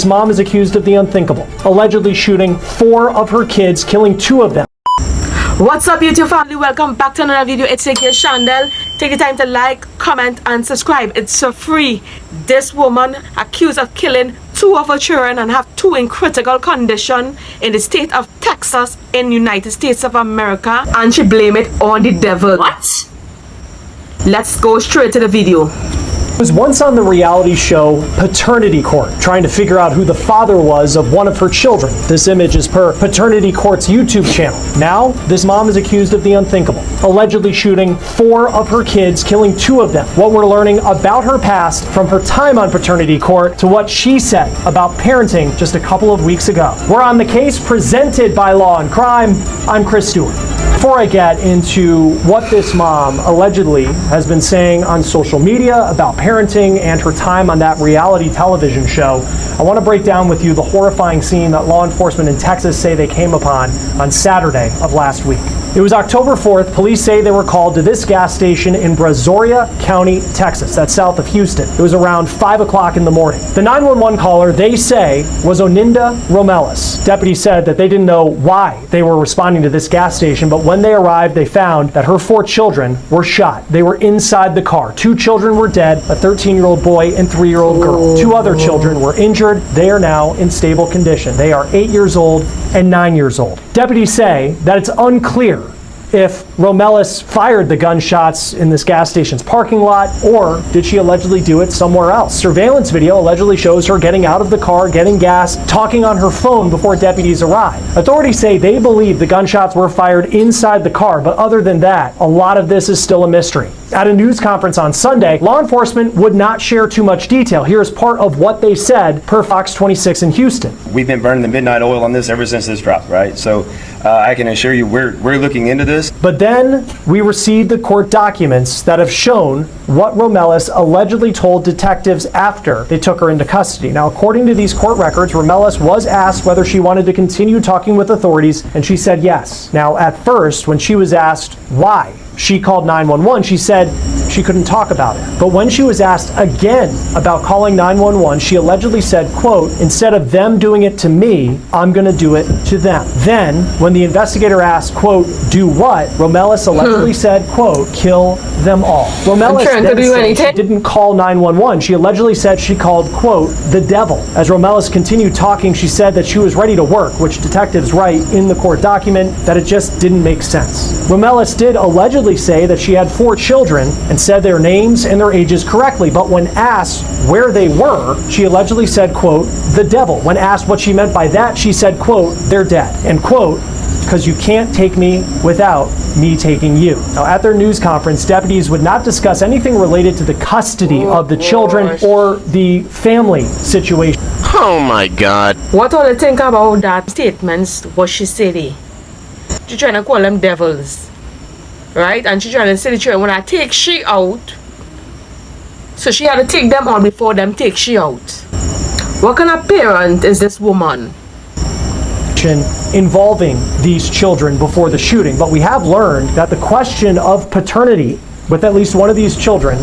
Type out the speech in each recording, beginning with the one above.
This mom is accused of the unthinkable, allegedly shooting 4 of her kids, killing 2 of them. What's up, YouTube family? Welcome back to another video. It's tskids channel. Take the time to like, comment, and subscribe. It's so free. This woman accused of killing 2 of her children and have 2 in critical condition in the state of Texas in United States of America, and she blamed it on the devil. What? Let's go straight to the video. Was once on the reality show Paternity Court, trying to figure out who the father was of one of her children. This image is per Paternity Court's YouTube channel. Now, this mom is accused of the unthinkable, allegedly shooting 4 of her kids, killing 2 of them. What we're learning about her past from her time on Paternity Court to what she said about parenting just a couple of weeks ago. We're on the case presented by Law and Crime. I'm Chris Stewart. Before I get into what this mom allegedly has been saying on social media about parenting and her time on that reality television show, I want to break down with you the horrifying scene that law enforcement in Texas say they came upon on Saturday of last week. It was October 4th. Police say they were called to this gas station in Brazoria County, Texas. That's south of Houston. It was around 5 o'clock in the morning. The 911 caller, they say, was Oninda Romelis. Deputies said that they didn't know why they were responding to this gas station, but when they arrived, they found that her 4 children were shot. They were inside the car. 2 children were dead, a 13-year-old boy and 3-year-old girl. 2 other children were injured. They are now in stable condition. They are 8 years old and 9 years old. Deputies say that it's unclear if Romelis fired the gunshots in this gas station's parking lot, or did she allegedly do it somewhere else. Surveillance video allegedly shows her getting out of the car, getting gas, talking on her phone before deputies arrived. Authorities say they believe the gunshots were fired inside the car, but other than that, a lot of this is still a mystery. At a news conference on Sunday, law enforcement would not share too much detail. Here's part of what they said per Fox 26 in Houston. We've been burning the midnight oil on this ever since this dropped, right? So I can assure you we're looking into this. But then we received the court documents that have shown what Romelis allegedly told detectives after they took her into custody. Now, according to these court records, Romelis was asked whether she wanted to continue talking with authorities, and she said yes. Now, at first, when she was asked why she called 911, she said she couldn't talk about it. But when she was asked again about calling 911, she allegedly said, quote, "Instead of them doing it to me, I'm going to do it to them." Then, when the investigator asked, quote, "Do what?" Romelis allegedly said, quote, "Kill them all." Romelis then said she didn't call 911. She allegedly said she called, quote, "the devil." As Romelis continued talking, she said that she was ready to work, which detectives write in the court document that it just didn't make sense. Romelis did allegedly say that she had 4 children and said their names and their ages correctly, but when asked where they were, she allegedly said, quote, "the devil." When asked what she meant by that, she said, quote, "they're dead," and quote, "because you can't take me without me taking you." Now, at their news conference, deputies would not discuss anything related to the custody of the children or the family situation. Oh my God. What all you think about that statements, what she said? She trying to call them devils, right? And she trying to say the children, when I take she out, so she had to take them on before them take she out. What kind of parent is this woman? Involving these children before the shooting, but we have learned that the question of paternity with at least one of these children,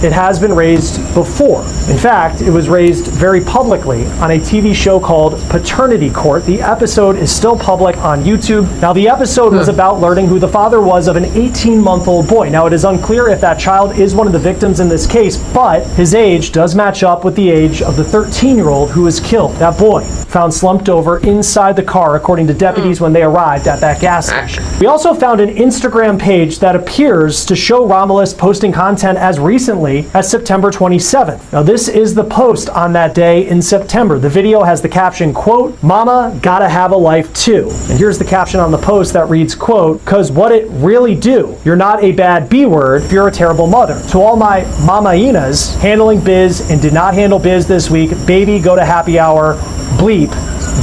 it has been raised before. In fact, it was raised very publicly on a TV show called Paternity Court. The episode is still public on YouTube. Now, the episode was about learning who the father was of an 18-month-old boy. Now, it is unclear if that child is one of the victims in this case, but his age does match up with the age of the 13-year-old who was killed. That boy found slumped over inside the car, according to deputies when they arrived at that gas station. We also found an Instagram page that appears to show Romelis posting content as recently as September 27th. Now, this is the post on that day in September. The video has the caption, quote, "Mama gotta have a life too." And here's the caption on the post that reads, quote, "'Cause what it really do. You're not a bad B word if you're a terrible mother. To all my mamainas handling biz and did not handle biz this week, baby, go to happy hour, bleep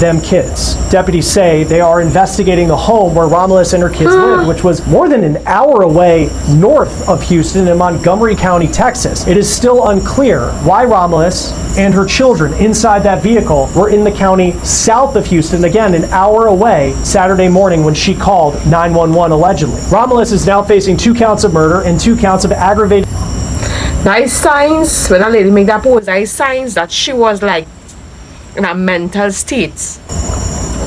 them kids." Deputies say they are investigating the home where Romelis and her kids lived, which was more than an hour away north of Houston in Montgomery County, Texas. It is still unclear why Romelis and her children inside that vehicle were in the county south of Houston, again, an hour away Saturday morning when she called 911 allegedly. Romelis is now facing 2 counts of murder and 2 counts of aggravated. Nice signs, when a lady make that pose, nice signs that she was like in a mental state.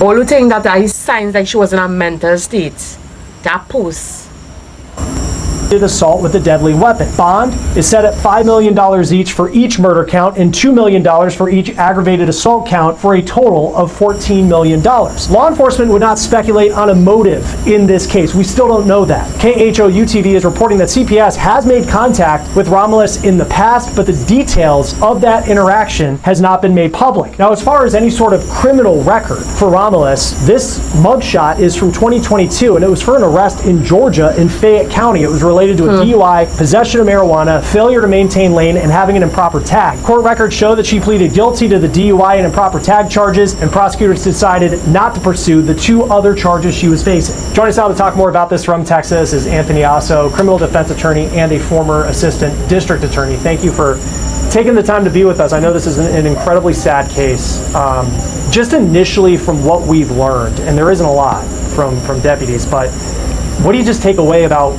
All who think that are signs like she was in a mental state. That post. Assault with a deadly weapon. Bond is set at $5 million each for each murder count and $2 million for each aggravated assault count for a total of $14 million. Law enforcement would not speculate on a motive in this case. We still don't know that. KHOU-TV is reporting that CPS has made contact with Romulus in the past, but the details of that interaction has not been made public. Now, as far as any sort of criminal record for Romulus, this mugshot is from 2022, and it was for an arrest in Georgia in Fayette County. It was related to a DUI, possession of marijuana, failure to maintain lane, and having an improper tag. Court records show that she pleaded guilty to the DUI and improper tag charges, and prosecutors decided not to pursue the 2 other charges she was facing. Joining us now to talk more about this from Texas is Anthony Asso, criminal defense attorney and a former assistant district attorney. Thank you for taking the time to be with us. I know this is an incredibly sad case. Just initially from what we've learned, and there isn't a lot from deputies, but what do you just take away about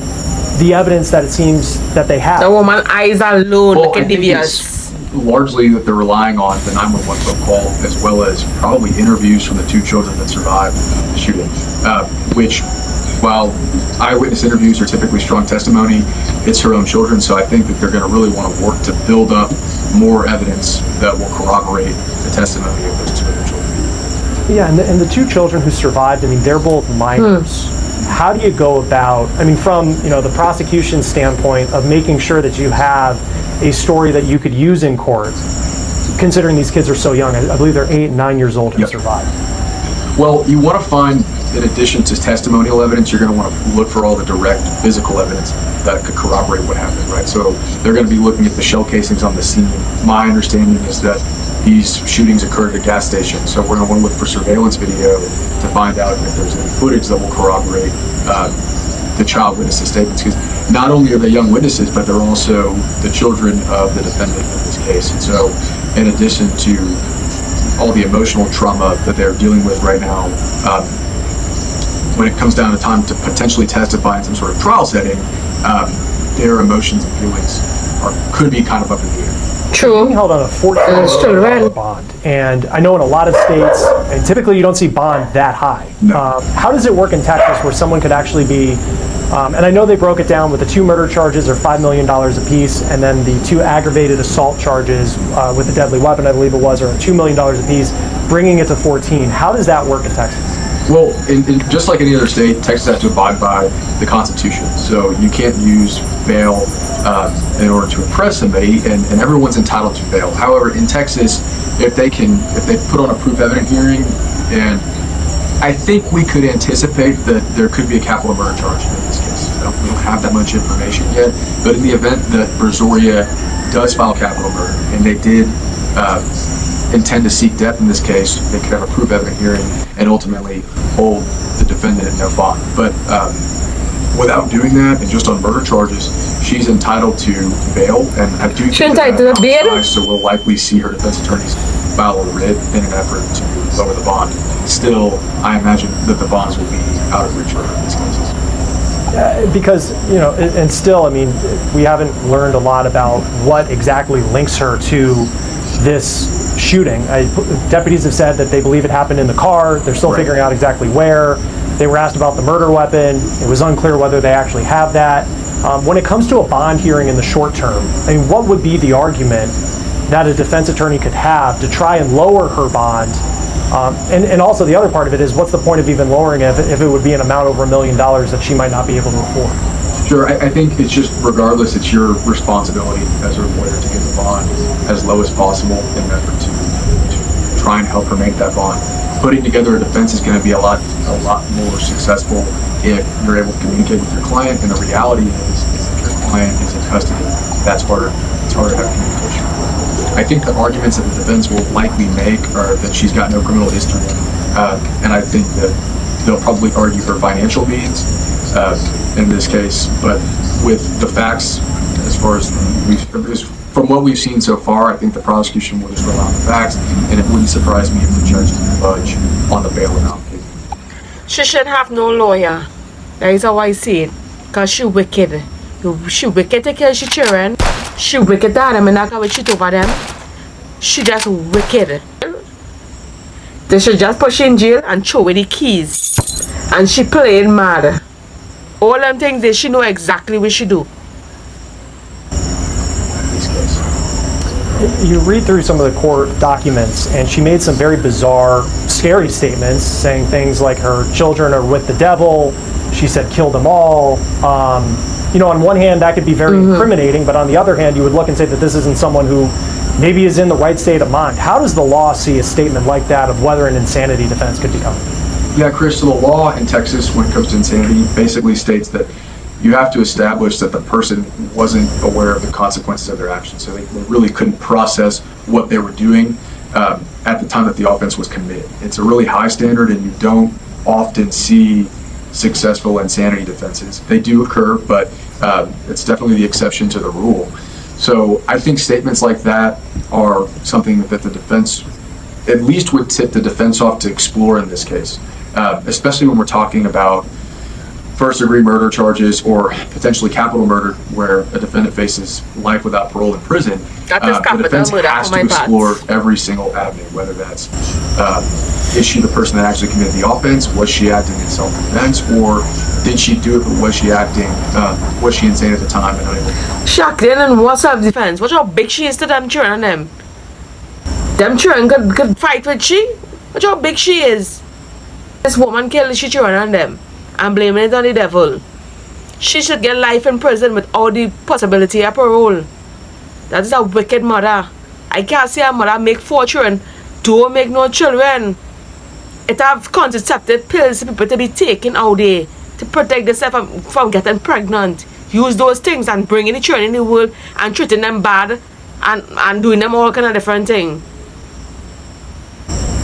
the evidence that it seems that they have? The woman's eyes alone looking devious. Largely that they're relying on the 911 phone call, as well as probably interviews from the 2 children that survived the shooting, which, while eyewitness interviews are typically strong testimony, it's her own children, so I think that they're going to really want to work to build up more evidence that will corroborate the testimony of those 2 other children. Yeah, and the 2 children who survived, I mean, they're both minors. How do you go about, I mean, from, the prosecution standpoint of making sure that you have a story that you could use in court, considering these kids are so young? I believe they're 8 and 9 years old who survived. Well, you want to find, in addition to testimonial evidence, you're going to want to look for all the direct physical evidence that could corroborate what happened, right? So they're going to be looking at the shell casings on the scene. My understanding is that these shootings occurred at a gas station, so we're going to want to look for surveillance video to find out if there's any footage that will corroborate the child witnesses' statements, because not only are they young witnesses, but they're also the children of the defendant in this case. And so in addition to all the emotional trauma that they're dealing with right now, when it comes down to time to potentially testify in some sort of trial setting, their emotions and feelings could be kind of up in the air. True. Being held on a $14 million bond, and I know in a lot of states, and typically you don't see bond that high. No. How does it work in Texas where someone could actually be, and I know they broke it down with the 2 murder charges are $5 million apiece, and then the 2 aggravated assault charges with a deadly weapon, I believe it was, are $2 million apiece, bringing it to 14. How does that work in Texas? Well, just like any other state, Texas has to abide by the Constitution. So you can't use bail in order to impress somebody, and everyone's entitled to bail. However, in Texas, if they put on a proof evident hearing, and I think we could anticipate that there could be a capital murder charge in this case. We don't have that much information yet, but in the event that Brazoria does file capital murder, and they did intend to seek death in this case, they could have a proof evident hearing and ultimately hold the defendant in no bond. But without doing that, and just on murder charges, she's entitled to bail, and I do think that so we'll likely see her defense attorneys file a writ in an effort to lower the bond. Still, I imagine that the bonds will be out of reach for her in these cases. Because, and still, I mean, we haven't learned a lot about what exactly links her to this shooting. Deputies have said that they believe it happened in the car. They're still figuring out exactly where. They were asked about the murder weapon. It was unclear whether they actually have that. When it comes to a bond hearing in the short term, I mean, what would be the argument that a defense attorney could have to try and lower her bond? And also the other part of it is, what's the point of even lowering it if it would be an amount over $1 million that she might not be able to afford? Sure, I think it's just, regardless, it's your responsibility as a lawyer to get the bond as low as possible in an effort to try and help her make that bond. Putting together a defense is going to be a lot more successful if you're able to communicate with your client, and the reality is if your client is in custody, that's harder. It's harder to have communication. I think the arguments that the defense will likely make are that she's got no criminal history, and I think that they'll probably argue her financial means in this case. But with the facts, as far as from what we've seen so far, I think the prosecution will just rely on the facts, and it wouldn't surprise me if the judge didn't budge on the bail amount. She should have no lawyer. That is how I see it. Because she wicked. She wicked to kill her children. She wicked to have them and not go cheat over them. She just wicked. They should just put she in jail and throw away the keys. And she playing mad. All them things, she know exactly what she do. You read through some of the court documents, and she made some very bizarre, scary statements, saying things like her children are with the devil. She said, kill them all. On one hand, that could be very incriminating, but on the other hand, you would look and say that this isn't someone who maybe is in the right state of mind. How does the law see a statement like that of whether an insanity defense could become? Yeah, Chris, so the law in Texas when it comes to insanity basically states that you have to establish that the person wasn't aware of the consequences of their actions. So they really couldn't process what they were doing at the time that the offense was committed. It's a really high standard, and you don't often see successful insanity defenses. They do occur, but it's definitely the exception to the rule. So I think statements like that are something that the defense at least would tip the defense off to explore in this case, especially when we're talking about first-degree murder charges or potentially capital murder, where a defendant faces life without parole in prison. The defense has to explore every single avenue, whether that's is she the person that actually committed the offense? Was she acting in self-defense, or did she do it? But was she acting? Was she insane at the time and unable? Shacklin and what self-defense? Watch how big she is to them children and them. Them children could fight with she. Watch how big she is. This woman killed she children and them, and blaming it on the devil. She should get life in prison without the possibility of parole. That is a wicked mother. I can't see a mother make 4 children, don't make no children. It have contraceptive pills for people to be taken out there to protect themselves from getting pregnant. Use those things and bringing the children in the world and treating them bad and doing them all kind of different things.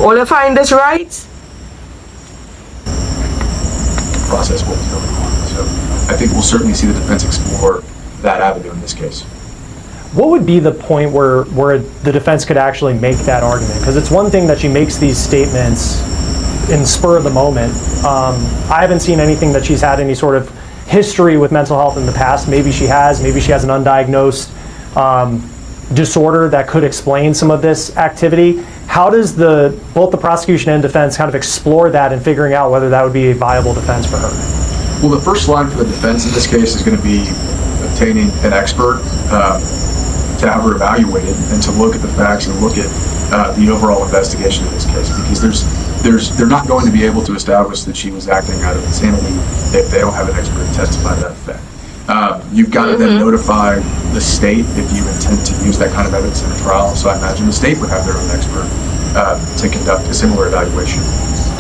All you find this right? Process what was going on. So I think we'll certainly see the defense explore that avenue in this case. What would be the point where the defense could actually make that argument? Because it's one thing that she makes these statements in the spur of the moment. I haven't seen anything that she's had any sort of history with mental health in the past. Maybe she has an undiagnosed disorder that could explain some of this activity. How does both the prosecution and defense kind of explore that in figuring out whether that would be a viable defense for her? Well, the first line for the defense in this case is going to be obtaining an expert to have her evaluated and to look at the facts and look at the overall investigation of this case, because they're not going to be able to establish that she was acting out of insanity if they don't have an expert to testify to that effect. You've got to then notify the state if you intend to use that kind of evidence in a trial. So I imagine the state would have their own expert to conduct a similar evaluation.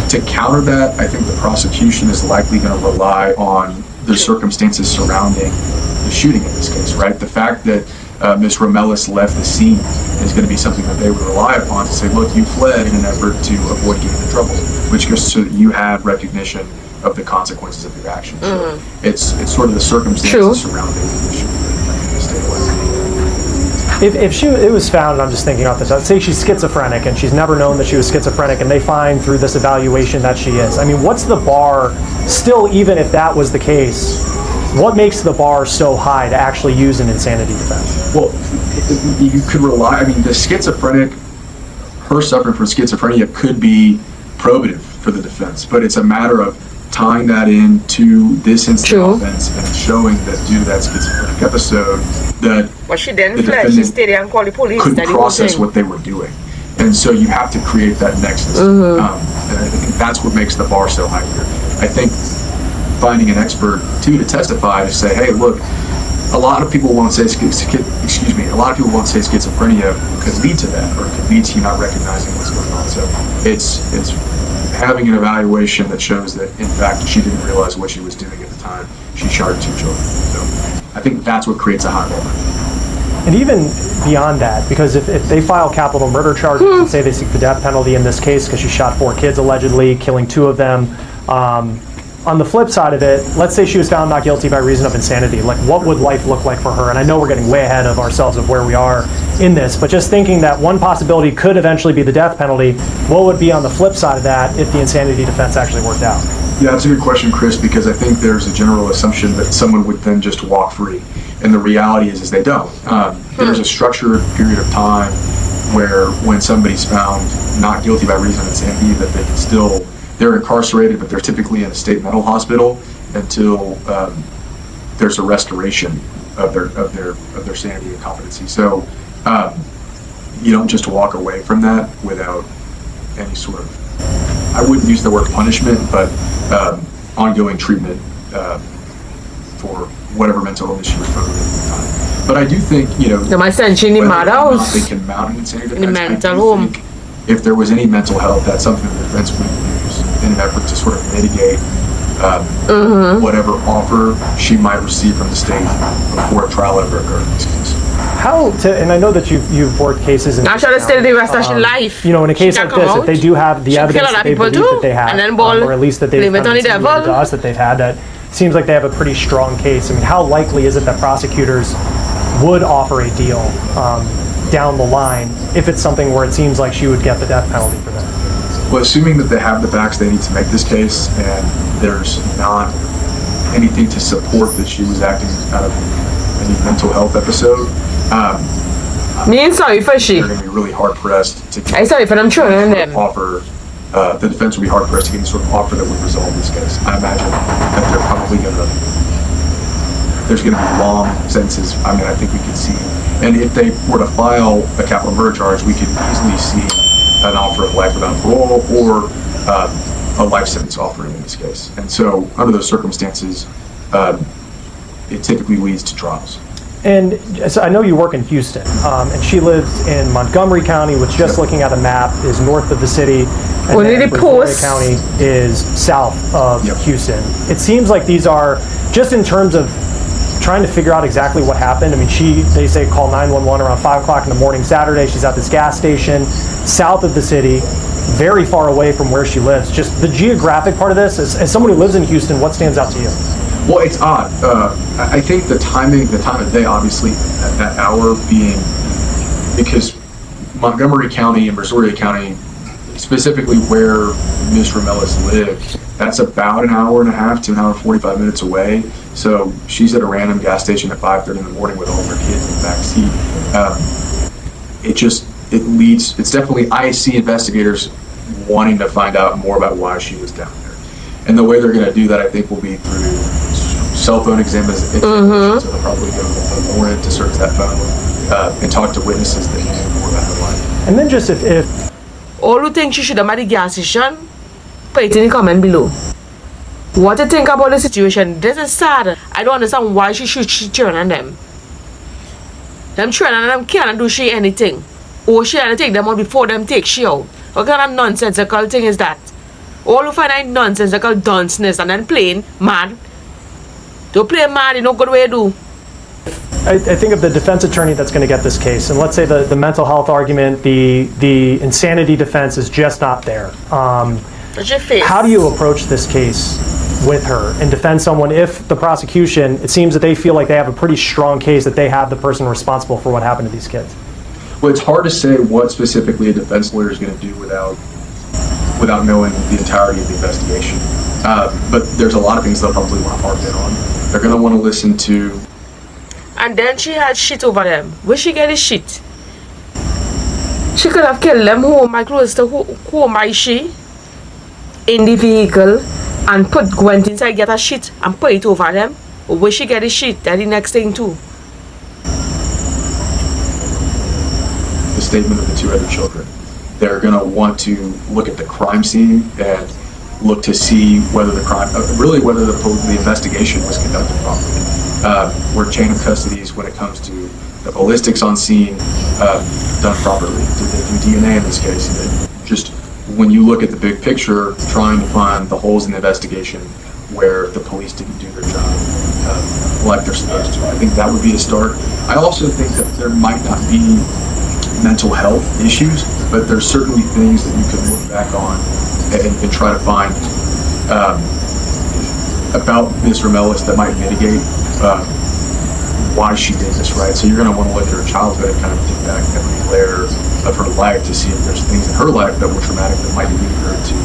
To counter that, I think the prosecution is likely going to rely on the circumstances surrounding the shooting in this case, right? The fact that Ms. Romelis left the scene is going to be something that they would rely upon to say, look, you fled in an effort to avoid getting in trouble, which goes so that you have recognition of the consequences of your actions. So it's sort of the circumstances surrounding the shooting that the state would. If it was found, and I'm just thinking about this, let's say she's schizophrenic and she's never known that she was schizophrenic, and they find through this evaluation that she is. I mean, what's the bar, still, even if that was the case, what makes the bar so high to actually use an insanity defense? Well, you could rely, the schizophrenic, her suffering from schizophrenia could be probative for the defense, but it's a matter of tying that into this instant offense and showing that due to that schizophrenic episode that she didn't the fly, she stayed there and called the police. Couldn't process what they were doing. And so you have to create that nexus. And I think that's what makes the bar so high here. I think finding an expert to testify to say, hey, look, a lot of people won't say schizophrenia could lead to that, or could lead to you not recognizing what's going on. So it's having an evaluation that shows that, in fact, she didn't realize what she was doing at the time she charged 2 children. So I think that's what creates a high bar. And even beyond that, because if they file capital murder charges and say they seek the death penalty in this case because she shot 4 kids allegedly, killing 2 of them, on the flip side of it, let's say she was found not guilty by reason of insanity. Like, what would life look like for her? And I know we're getting way ahead of ourselves of where we are in this, but just thinking that one possibility could eventually be the death penalty, what would be on the flip side of that if the insanity defense actually worked out? Yeah, that's a good question, Chris, because I think there's a general assumption that someone would then just walk free. And the reality is they don't. There's a structured period of time where when somebody's found not guilty by reason of insanity, that they can still, they're incarcerated, but they're typically in a state mental hospital until there's a restoration of their sanity and competency. So you don't just walk away from that without any sort of, I wouldn't use the word punishment, but ongoing treatment for whatever mental illness she was going through at the time. But I do think, you know, The my sense in the whether or not house. they can mount an insanity In the defense, I mental do home. think if there was any mental health, that's something the defense would use in an effort to sort of mitigate whatever offer she might receive from the state before a trial ever occurred in this case. And I know that you've worked cases in I should have stayed the rest of her life. You know, in a case She like can this, come if they out. do have the She evidence kill a lot that of they people believe too, that they have, and then ball, or at least that they've blame it kind on of the insinuated devil. to us that they've had, that seems like they have a pretty strong case. I mean, how likely is it that prosecutors would offer a deal down the line if it's something where it seems like she would get the death penalty for that? Well, assuming that they have the facts they need to make this case, and there's not anything to support that she was acting out of any mental health episode, Me ain't sorry for she. they're going to be really hard pressed to I sorry for them children and them. offer. The defense would be hard pressed to get any sort of offer that would resolve this case. I imagine that they're probably going to. There's going to be long sentences. I mean, I think we could see, and if they were to file a capital murder charge, we could easily see an offer of life without parole or a life sentence offering in this case. And so, under those circumstances, it typically leads to trials. And so I know you work in Houston, and she lives in Montgomery County, which, just looking at a map, is north of the city. And Well, then the Brazoria post- County is south of Yep. Houston. It seems like these are, just in terms of trying to figure out exactly what happened. I mean, they say call 911 around 5 o'clock in the morning Saturday. She's at this gas station south of the city, very far away from where she lives. Just the geographic part of this, as someone who lives in Houston, what stands out to you? Well, it's odd. I think the time of day, obviously, at that hour being, because Montgomery County and Brazoria County, specifically where Ms. Romelis lived, that's about an hour and a half to an hour and 45 minutes away. So she's at a random gas station at 5:30 in the morning with all of her kids in the back seat. It's definitely, I see investigators wanting to find out more about why she was down there. And the way they're going to do that, I think, will be through cell phone examinations. So they'll probably go more into search that phone and talk to witnesses that know more about her life. And then just if All who think she should have at the gas station, put it in the comment below. What you think about the situation? This is sad. I don't understand why she shoot she children and them. Them children and them can't do she anything. Or she had to take them out before them take she out. What kind of nonsensical thing is that? All who find out nonsensical dunceness and then playing mad. Don't play mad, you know good way to do. I think of the defense attorney that's going to get this case, and let's say the mental health argument, the insanity defense is just not there. Touch your face. How do you approach this case with her and defend someone if the prosecution, it seems that they feel like they have a pretty strong case that they have the person responsible for what happened to these kids? Well, it's hard to say what specifically a defense lawyer is going to do without knowing the entirety of the investigation. But there's a lot of things they'll probably want to harp in on. They're going to want to listen to. And then she had shit over them. Where she get the shit? She could have killed them home by close to home by she in the vehicle and went inside, get a shit and put it over them. Or where she get the shit? That's the next thing too. The statement of the two other children. They're going to want to look at the crime scene and look to see whether the crime, whether the investigation was conducted properly. Were chain of custodies when it comes to the ballistics on scene done properly? Did they do DNA in this case? And just when you look at the big picture, trying to find the holes in the investigation where the police didn't do their job like they're supposed to. I think that would be a start. I also think that there might not be mental health issues, but there's certainly things that you can look back on and try to find about Ms. Romelis that might mitigate why she did this, right? So you're going to want to look at her childhood and kind of think back every layer of her life to see if there's things in her life that were traumatic that might lead her to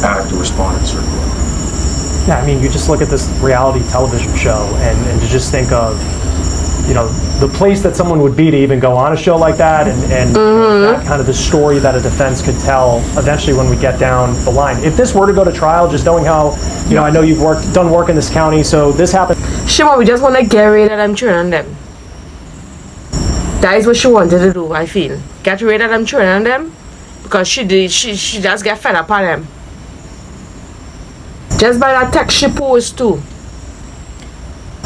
act or respond in a certain way. Yeah, I mean, you just look at this reality television show and to just think of, the place that someone would be to even go on a show like that, and that kind of the story that a defense could tell eventually when we get down the line. If this were to go to trial, just knowing how, I know you've done work in this county, so this happened. Shimon, we just want to get rid of them children and them. That is what she wanted to do, I feel. Get rid of them children and them, because she just get fed up on them. Just by that text she posts too.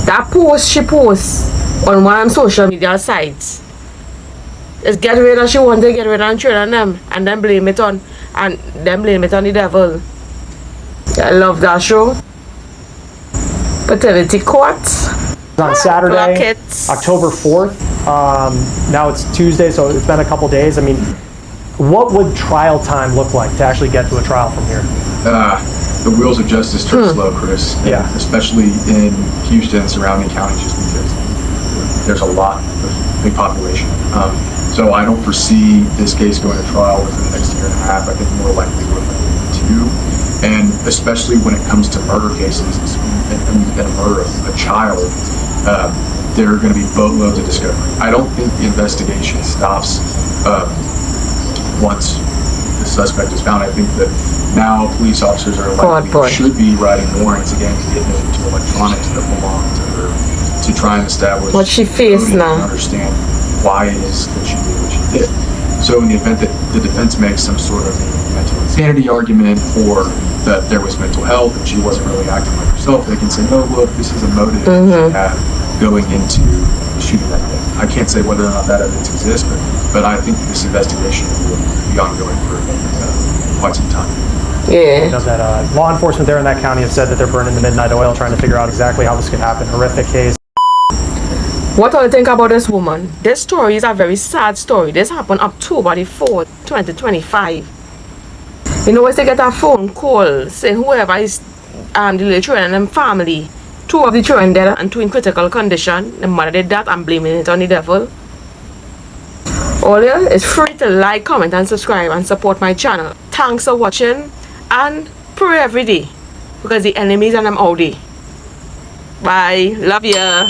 That post she posts on one of them social media sites. Just get rid of, she wanted to get rid of children and them, and then blame it on the devil. I love that show. Paternity court. On Saturday, Rockets. October 4th. Now it's Tuesday, so it's been a couple days. I mean, what would trial time look like to actually get to a trial from here? The wheels of justice turn slow, Chris. And Yeah. especially in Houston and surrounding counties, just because there's a lot of big population. So I don't foresee this case going to trial within the next year and a half. I think more likely within 2. And especially when it comes to murder cases and a murder of a child, there are going to be boatloads of discovery. I don't think the investigation stops once the suspect is found. I think that now police officers are should be writing warrants again to get into electronics that belong to her, to try and establish what she faced now, and understand why it is that she did what she did. So in the event that the defense makes some sort of mental insanity argument, or that there was mental health and she wasn't really acting like herself, they can say, no, look, this is a motive she had going into shooting that day. I can't say whether or not that evidence exists, but I think this investigation will be ongoing for quite some time. Yeah. That law enforcement there in that county have said that they're burning the midnight oil, trying to figure out exactly how this could happen. Horrific case. What do you think about this woman? This story is a very sad story. This happened October the 4th, 2025. You know, once they get a phone call saying whoever is the little children and family, 2 of the children dead and 2 in critical condition, the mother did that and blaming it on the devil. All you is free to like, comment and subscribe and support my channel. Thanks for watching, and pray every day, because the enemies and them all day. Bye. Love ya.